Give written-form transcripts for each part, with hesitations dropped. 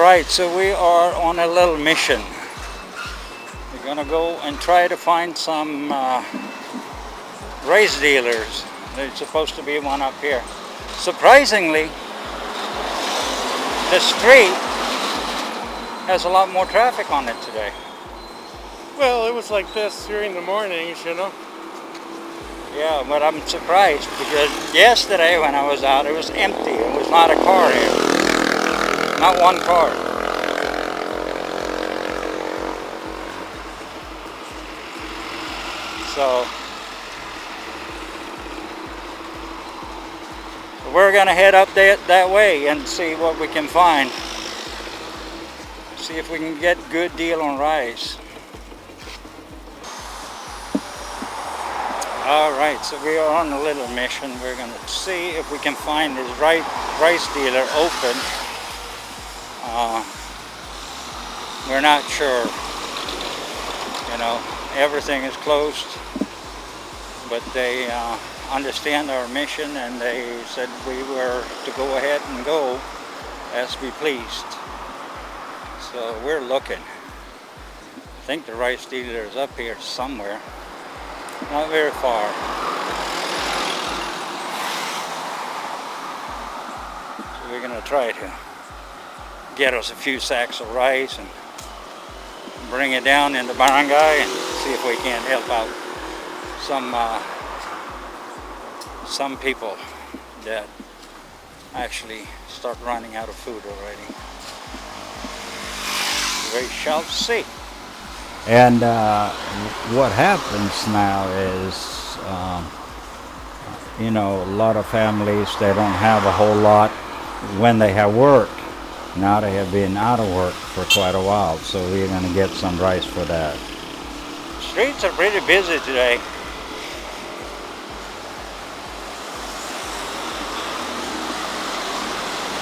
right, so we are on a little mission. We're gonna go and try to find some rice dealers. There's supposed to be one up here. Surprisingly, the street has a lot more traffic on it today. Well, it was like this during the mornings, you know. Yeah, but I'm surprised because yesterday when I was out, it was empty. It was not a car here. Not one car. So we're gonna head up that way and see what we can find. See if we can get good deal on rice. Alright, so we are on a little mission. We're going to see if we can find this rice dealer open. We're not sure. You know, everything is closed. But they understand our mission and they said we were to go ahead and go as we pleased. So we're looking. I think the rice dealer is up here somewhere. Not very far. So we're going to try to get us a few sacks of rice and bring it down in the barangay and see if we can't help out some people that actually start running out of food already. We shall see. And what happens now is, you know, a lot of families, they don't have a whole lot when they have work. Now they have been out of work for quite a while, so we're going to get some rice for that. Streets are pretty busy today.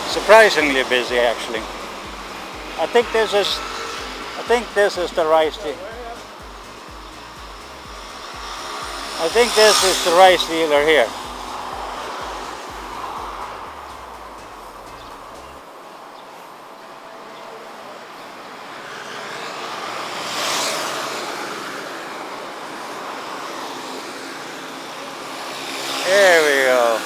Surprisingly busy, actually. I think this is the rice dealer. I think this is the rice dealer here. There we go.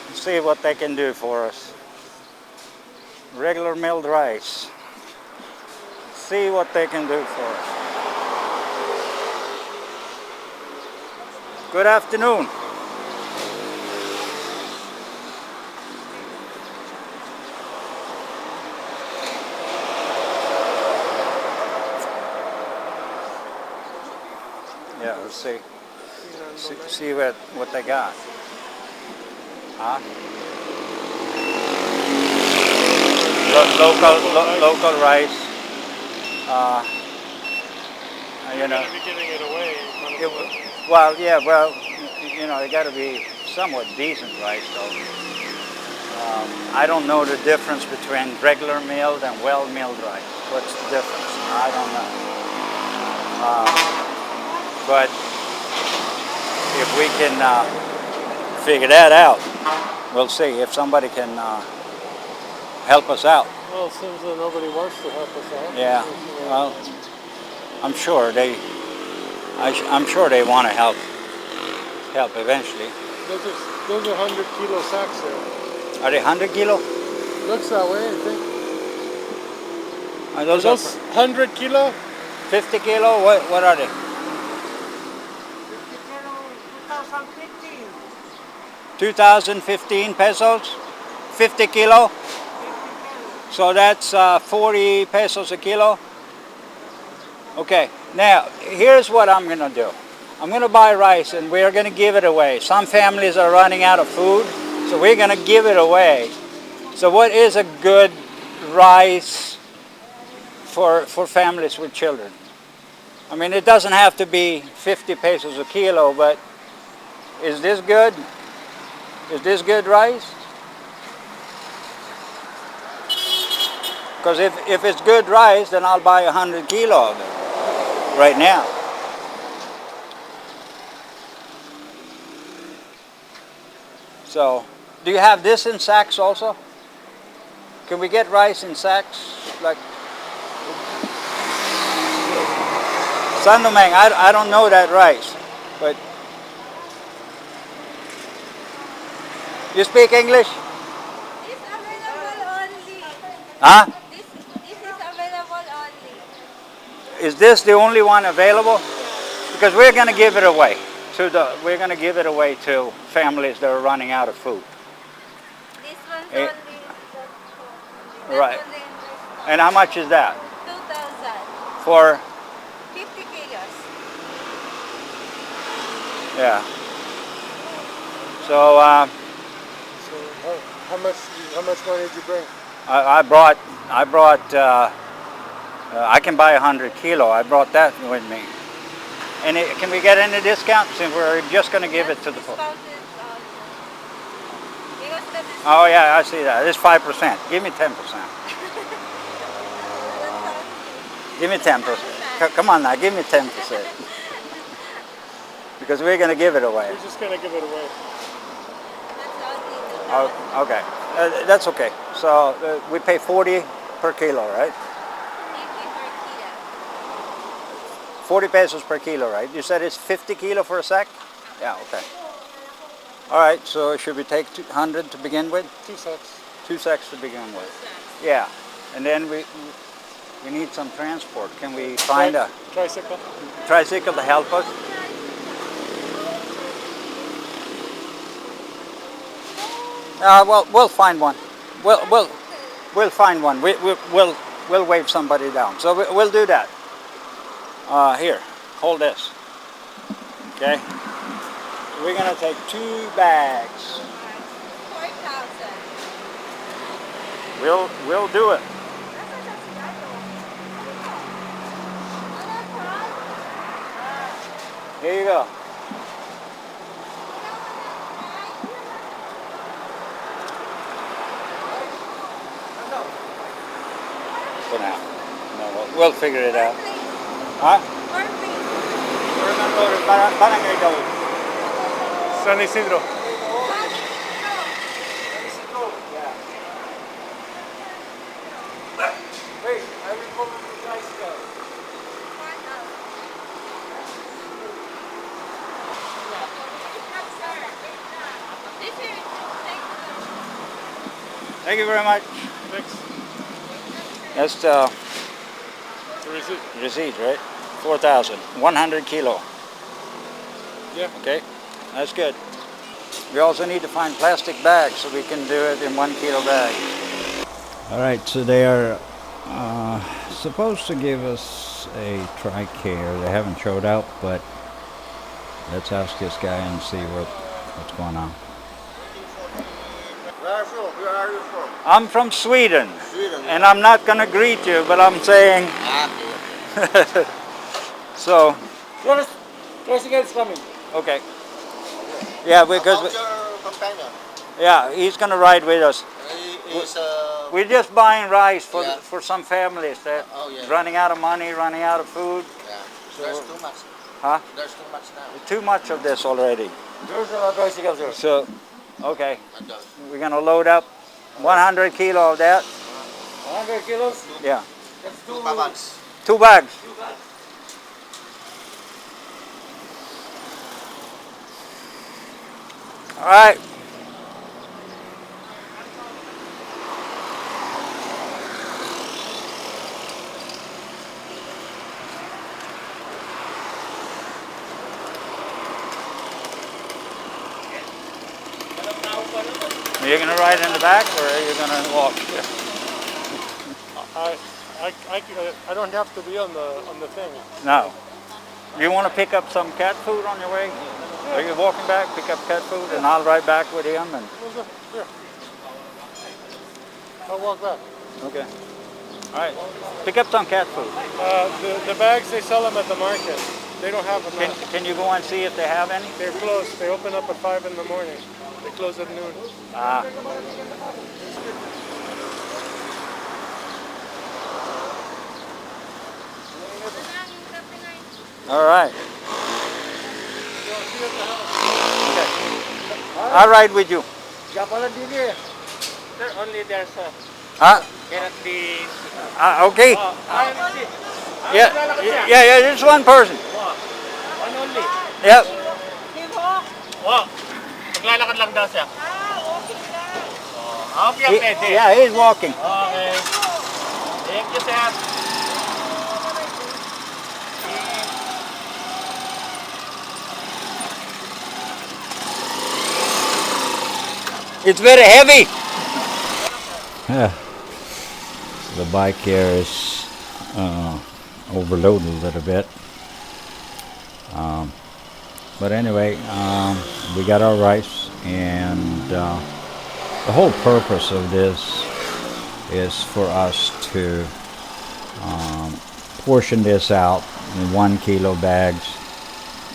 Let's see what they can do for us. Regular milled rice. See what they can do for us. Good afternoon. Yeah, let's see. See what they got. Huh? Local rice. You know. You're giving it away. Well, yeah, well, you know, it got to be somewhat decent rice, though. I don't know the difference between regular milled and well-milled rice. What's the difference? I don't know. But if we can figure that out, we'll see if somebody can help us out. Well, it seems that nobody wants to help us out. Yeah, well, I'm sure they want to help eventually. Those are 100 kilo sacks there. Are they 100 kilo? Looks that way, I think. Are those 100 kilo? 50 kilo? What are they? 2015. 2015 pesos? 50 kilo? So that's 40 pesos a kilo? Okay, now here's what I'm going to do. I'm going to buy rice and we're going to give it away. Some families are running out of food, so we're going to give it away. So what is a good rice for families with children? I mean, it doesn't have to be 50 pesos a kilo, but is this good? Is this good rice? Because if it's good rice, then I'll buy 100 kilo of it right now. So, do you have this in sacks also? Can we get rice in sacks? Like San Domingue, I don't know that rice, but you speak English? This available only. Huh? This is available only. Is this the only one available? Because we're going to give it away to families that are running out of food. This one's Eh, only. right. And how much is that? 2,000. For 50 kilos. yeah. So So how much money did you bring? I brought. I can buy 100 kilo. I brought that with me. And can we get any discount since we're just going to give it to the folks? Discounted also. Because the discount. Oh yeah, I see that. It's 5%. Give me 10%. Give me 10%. Come on now, give me 10%. Because we're going to give it away. We're just gonna give it away. Oh, okay. That's okay. So we pay 40 per kilo, right? 40 pesos per kilo, right? You said it's 50 kilo for a sack? Yeah, okay. All right, so should we take 200 to begin with? 2 sacks. 2 sacks to begin with. Yeah, and then we need some transport. Can we find a Tricycle. tricycle to help us? Well, we'll find one. We'll find one. We'll wave somebody down. So we'll do that. Here, hold this. Okay. We're gonna take 2 bags. 4,000. We'll do it. Here you go. For now. No, we'll figure it out. Huh? We're gonna go to Barangay Daud. San Isidro. Wait, I will come with the tricycle. Thank you very much. Thanks. That's the The receipt. receipt, right? 4,000. 100 kilo. Yeah. Okay, that's good. We also need to find plastic bags so we can do it in 1 kilo bag. All right, so they are supposed to give us a TRICARE. They haven't showed up, but let's ask this guy and see what's going on. Where are you from? I'm from Sweden, Sweden. and I'm not going to greet you, but I'm saying so. Tricycle is coming. Okay. Yeah, because About your companion. yeah, he's going to ride with us. He is We're just buying rice Yeah. for some families that Oh, yeah. running out of money, running out of food. yeah. There's too much. Huh? There's too much now. Too much of this already. There's a tricycle there. So, okay, And we're going to load up 100 kilo of that. 100 kilos. Yeah. That's 2 bags. 2 bags. All right. Are you going to ride in the back or are you going to walk? I don't have to be on the thing. No. You want to pick up some cat food on your way? Are you walking back, pick up cat food, and I'll ride back with him? And Here. I'll walk back. okay. All right. Pick up some cat food. The bags, they sell them at the market. They don't have them now. Can you go and see if they have any? They're closed. They open up at 5 in the morning. They close at noon. Ah. All right. Okay. I'll ride with you. They're only there, sir. Huh? Cannot be... Okay. Yeah, just one person. One only. Yep. He walk. Oh, maglalakad lang daw siya. Okay lang. Okay, pwede. Yeah, he's walking. Okay. Thank you, sir. It's very heavy. Yeah. The bike here is overloaded a little bit. But anyway, we got our rice, and the whole purpose of this is for us to portion this out in 1 kilo bags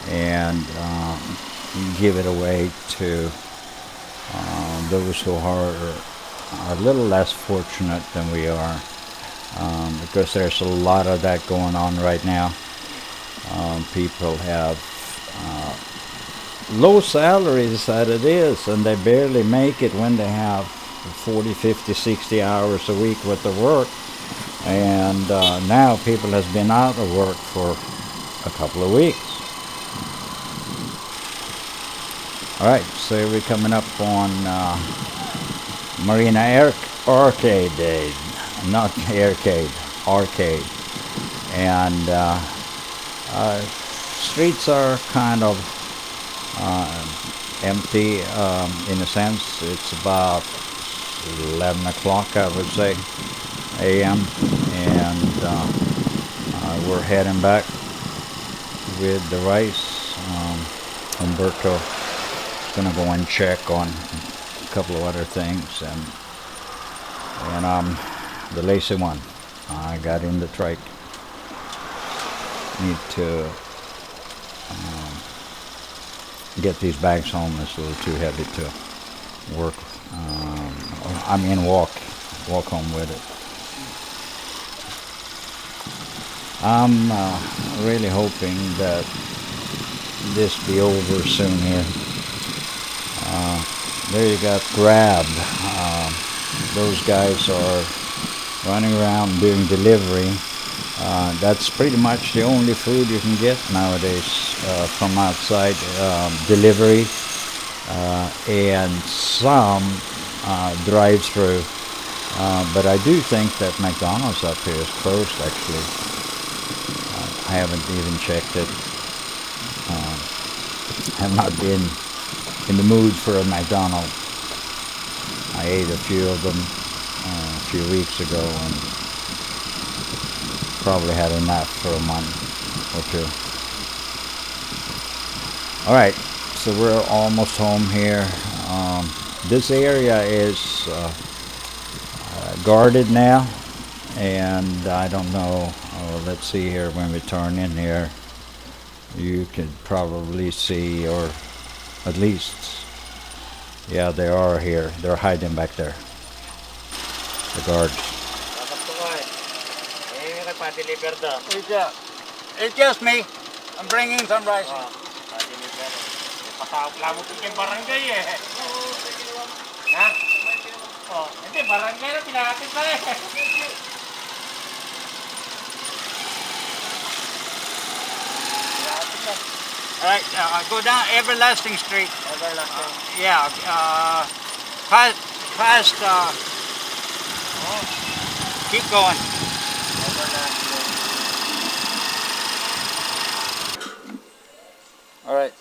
and give it away to those who are a little less fortunate than we are, because there's a lot of that going on right now. People have low salaries as it is, and they barely make it when they have 40, 50, 60 hours a week worth of work. And now people has been out of work for a couple of weeks. All right, so we're coming up on Marina Arcade, not Arcade, Arcade. And streets are kind of empty in a sense. It's about 11 o'clock, I would say, a.m. And we're heading back with the rice. Umberto is going to go and check on a couple of other things, and I'm the lazy one. I got in the trike. Need to get these bags home. It's a little too heavy to work. Walk home with it. I'm really hoping that this be over soon here. There you got Grab. Those guys are running around doing delivery. That's pretty much the only food you can get nowadays from outside. Delivery and some drive-through. But I do think that McDonald's up here is closed, actually. I haven't even checked it. Have not been in the mood for a McDonald's. I ate a few of them a few weeks ago and probably had enough for a month or two. All right, so we're almost home here. This area is guarded now, and I don't know. Let's see here, when we turn in here, you can probably see, or at least, yeah, they are here. They're hiding back there, the guards. It's just me. I'm bringing some rice. Barangay eh. Ha? Oh, hindi, barangay na pinakatid pa eh. All right, go down Everlasting Street. Everlasting. Yeah, past. Keep going. All right.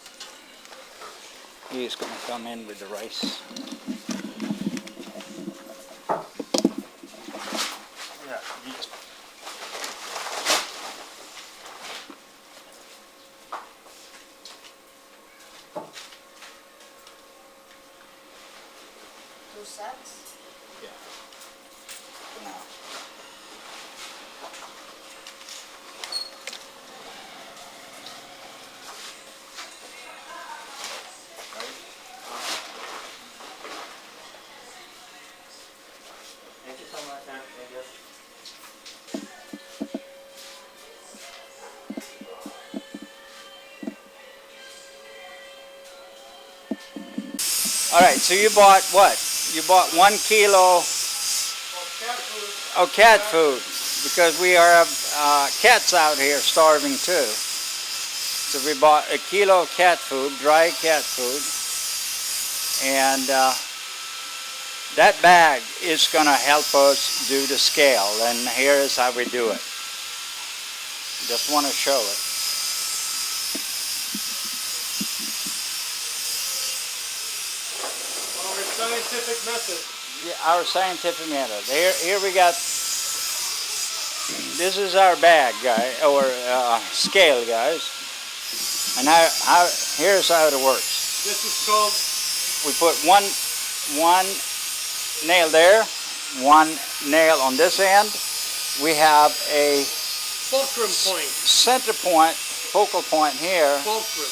He's going to come in with the rice. Two sets? Yeah. Now. Thank you so much, sir. Thank you. All right, so you bought what? You bought 1 kilo. of cat food because we have cats out here starving too. So we bought a kilo of cat food, dry cat food, and that bag is going to help us do the scale, and here is how we do it. Just want to show it. Our scientific method. Yeah, our scientific method. Here we got, this is our bag, guys, or scale, guys. And here's how it works. This is called. We put one nail there, one nail on this end. We have a Fulcrum point. center point, focal point here, Fulcrum.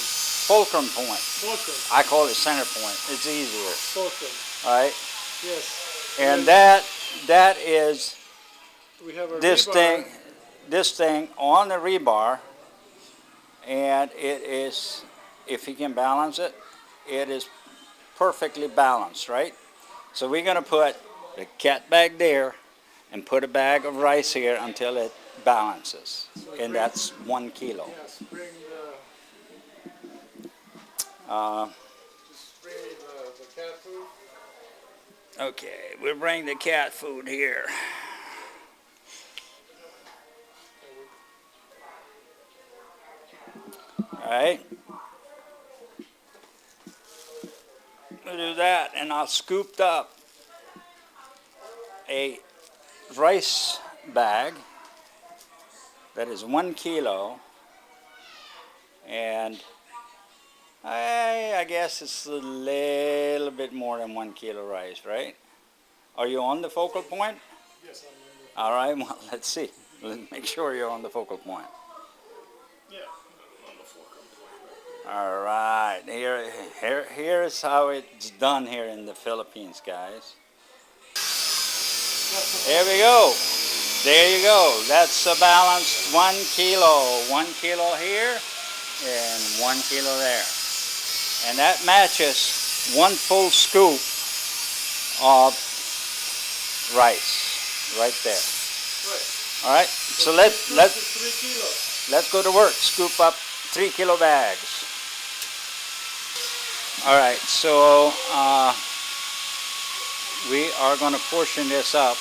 fulcrum point. Fulcrum. I call it center point. It's easier, Fulcrum. all right? Yes. And that is We have a this rebar. thing on the rebar, and it is, if you can balance it, it is perfectly balanced, right? So we're gonna put the cat bag there and put a bag of rice here until it balances, and that's 1 kilo. Yes. Bring Uh, just bring the cat food. okay, we'll bring the cat food here. All right. We'll do that, and I'll scooped up a rice bag that is 1 kilo, and I guess it's a little bit more than 1 kilo rice, right? Are you on the focal point? Yes, I'm in All right, well, let's see. Let's make sure you're on the focal point. the, yeah, I'm on the fulcrum point. All right, here's how it's done here in the Philippines, guys. There we go. There you go. That's a balanced 1 kilo. 1 kilo here and 1 kilo there. And that matches 1 full scoop of rice right there. Right. All right, so This is let's 3 kilos. let's go to work. Scoop up 3 kilo bags. All right, so we are going to portion this up.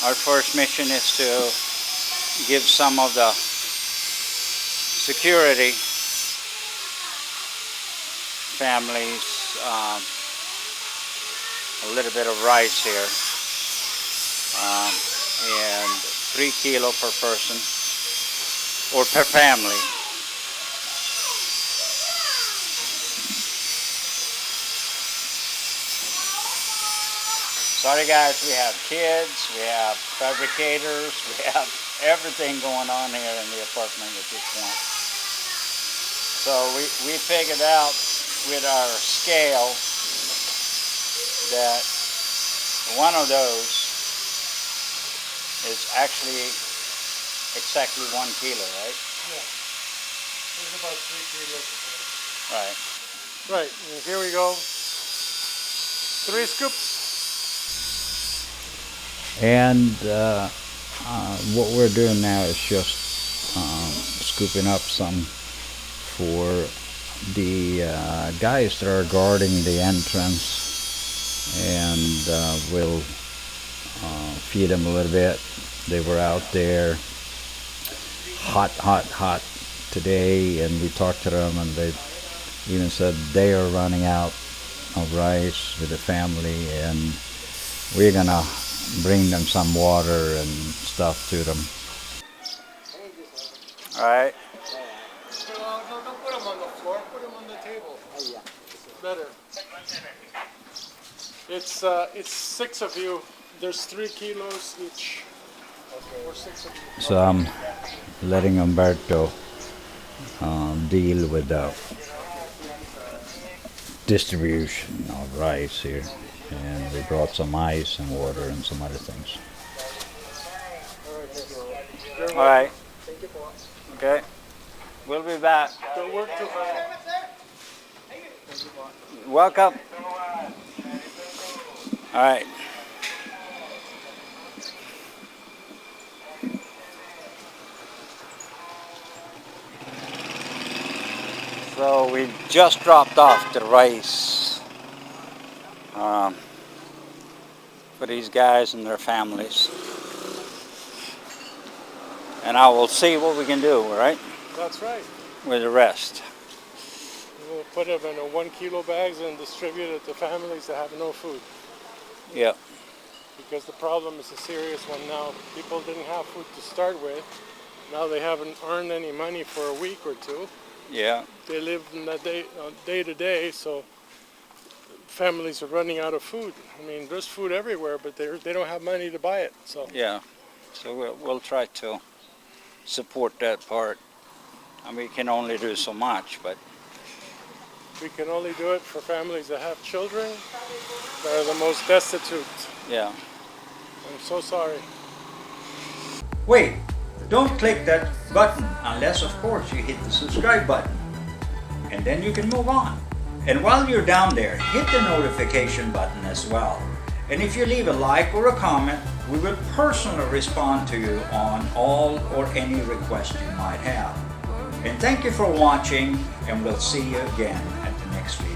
Our first mission is to give some of the security families a little bit of rice here, and 3 kilo per person or per family. Sorry guys, we have kids, we have fabricators, we have everything going on here in the apartment at this point. So we figured out with our scale that one of those is actually exactly 1 kilo, right? Yeah. There's about 3 kilos. Right. Right, and here we go. 3 scoops. And what we're doing now is just scooping up some for the guys that are guarding the entrance, and we'll feed them a little bit. They were out there hot today, and we talked to them, and they even said they are running out of rice with the family, and we're gonna bring them some water and stuff to them. All right. Don't put them on the floor, put them on the table. It's better. It's 6 of you. There's 3 kilos each. Okay. Or 6 of you. So I'm letting Umberto deal with the distribution of rice here, and we brought some ice and water and some other things. All right. Okay. We'll be back. Don't work too hard. Welcome. All right. So we just dropped off the rice for these guys and their families. And I will see what we can do, all right, That's right. with the rest. We'll put them in 1 kilo bags and distribute it to families that have no food. Yeah, Because the problem is a serious one now. People didn't have food to start with. Now they haven't earned any money for a week or two. yeah, They live in that day to day, so families are running out of food. I mean, there's food everywhere, but they don't have money to buy it. So yeah. So we'll try to support that part. And we can only do so much, but we can only do it for families that have children that are the most destitute. yeah. I'm so sorry. Wait, don't click that button unless, of course, you hit the subscribe button. And then you can move on. And while you're down there, hit the notification button as well. And if you leave a like or a comment, we will personally respond to you on all or any request you might have. And thank you for watching, and we'll see you again at the next video.